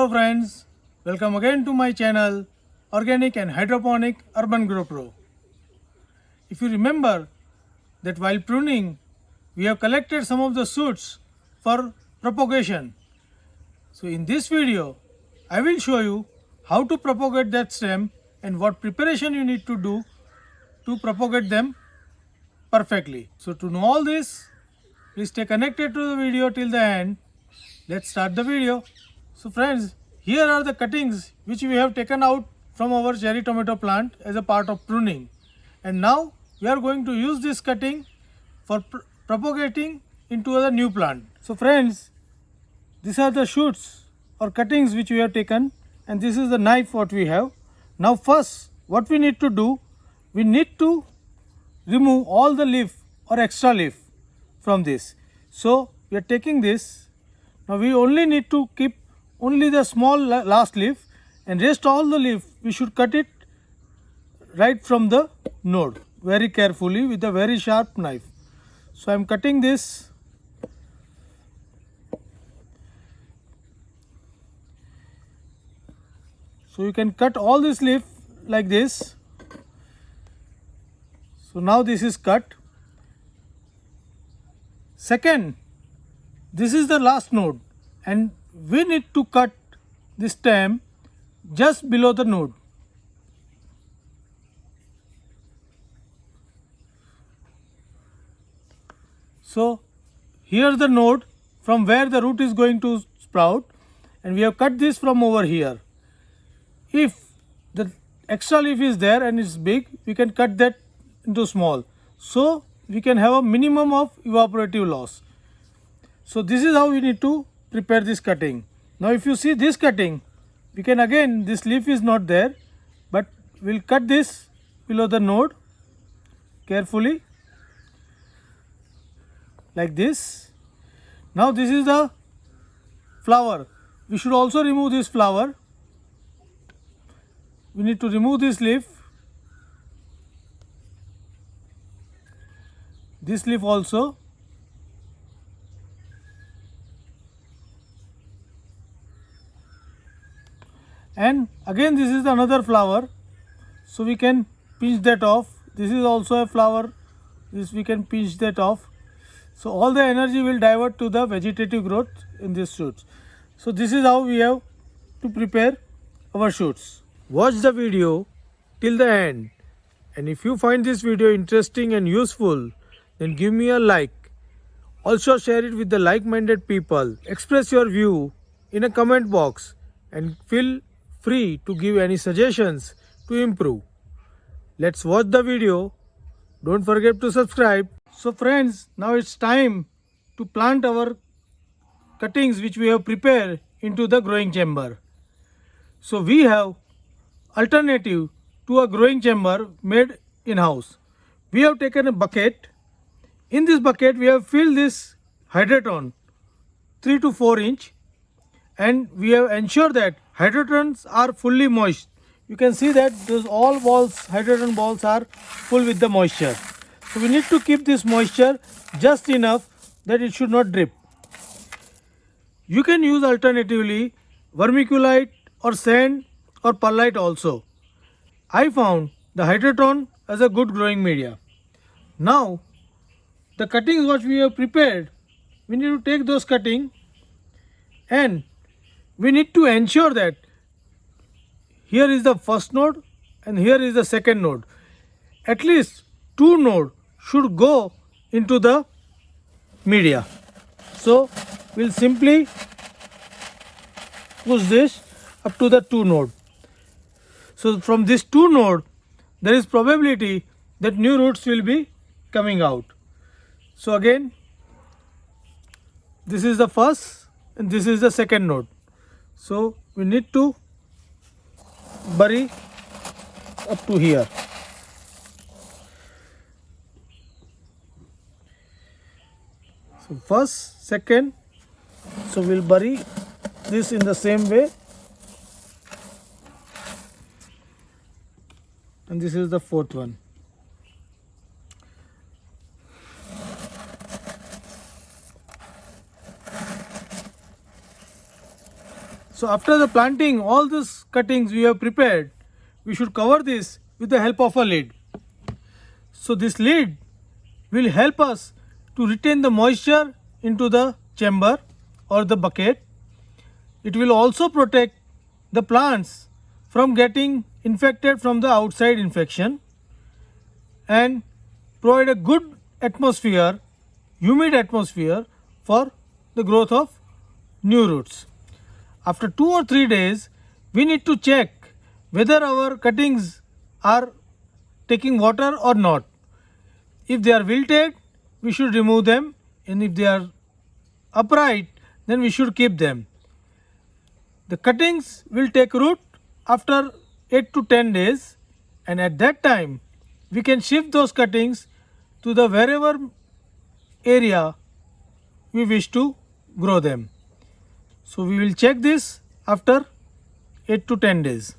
Hello friends, welcome again to my channel Organic and Hydroponic Urban Grow Pro. If you remember that while pruning we have collected some of the shoots for propagation. So in this video I will show you how to propagate that stem and what preparation you need to do to propagate them perfectly. So to know all this, please stay connected to the video till the end. Let's start the video. So friends, here are the cuttings which we have taken out from our cherry tomato plant as a part of pruning. And now we are going to use this cutting for propagating into the new plant. So friends, these are the shoots or cuttings which we have taken, and this is the knife what we have. Now first what we need to do, we need to remove all the leaf or extra leaf from this. So we are taking this. Now we only need to keep only the small last leaf, and rest all the leaf we should cut it right from the node very carefully with a very sharp knife. So I am cutting this. So you can cut all this leaf like this. So now this is cut. Second, this is the last node, and we need to cut the stem just below the node. So here the node from where the root is going to sprout, and we have cut this from over here. If the extra leaf is there and it's big, we can cut that into small, so we can have a minimum of evaporative loss. So this is how we need to prepare this cutting. Now if you see this cutting, we can again, this leaf is not there, but we'll cut this below the node carefully like this. Now this is the flower. We should also remove this flower. We need to remove this leaf, this leaf also. And again this is another flower, so we can pinch that off. This is also a flower, this we can pinch that off. So all the energy will divert to the vegetative growth in these shoots. So this is how we have to prepare our shoots. Watch the video till the end, and if you find this video interesting and useful, then give me a like. Also share it with the like-minded people. Express your view in a comment box and feel free to give any suggestions to improve. Let's watch the video. Don't forget to subscribe. So friends, now it's time to plant our cuttings which we have prepared into the growing chamber. So we have alternative to a growing chamber made in-house. We have taken a bucket. In this bucket we have filled this Hydroton 3 to 4 inch, and we have ensured that Hydrotons are fully moist. You can see that those all balls, Hydroton balls, are full with the moisture. So we need to keep this moisture just enough that it should not drip. You can use alternatively vermiculite or sand or perlite also. I found the Hydroton as a good growing media. Now the cuttings what we have prepared, we need to take those cuttings, and we need to ensure that here is the first node and here is the second node. At least 2 nodes should go into the media. So we'll simply push this up to the 2 node. So from this 2 node, there is probability that new roots will be coming out. So again, this is the first and this is the second node. So we need to bury up to here. So first, second, so we'll bury this in the same way, and this is the fourth one. So after the planting all these cuttings we have prepared, we should cover this with the help of a lid. So this lid will help us to retain the moisture into the chamber or the bucket. It will also protect the plants from getting infected from the outside infection and provide a good atmosphere, humid atmosphere for the growth of new roots. After 2 or 3 days, we need to check whether our cuttings are taking water or not. If they are wilted, we should remove them, and if they are upright, then we should keep them. The cuttings will take root after 8 to 10 days, and at that time we can shift those cuttings to the wherever area we wish to grow them. So we will check this after 8 to 10 days.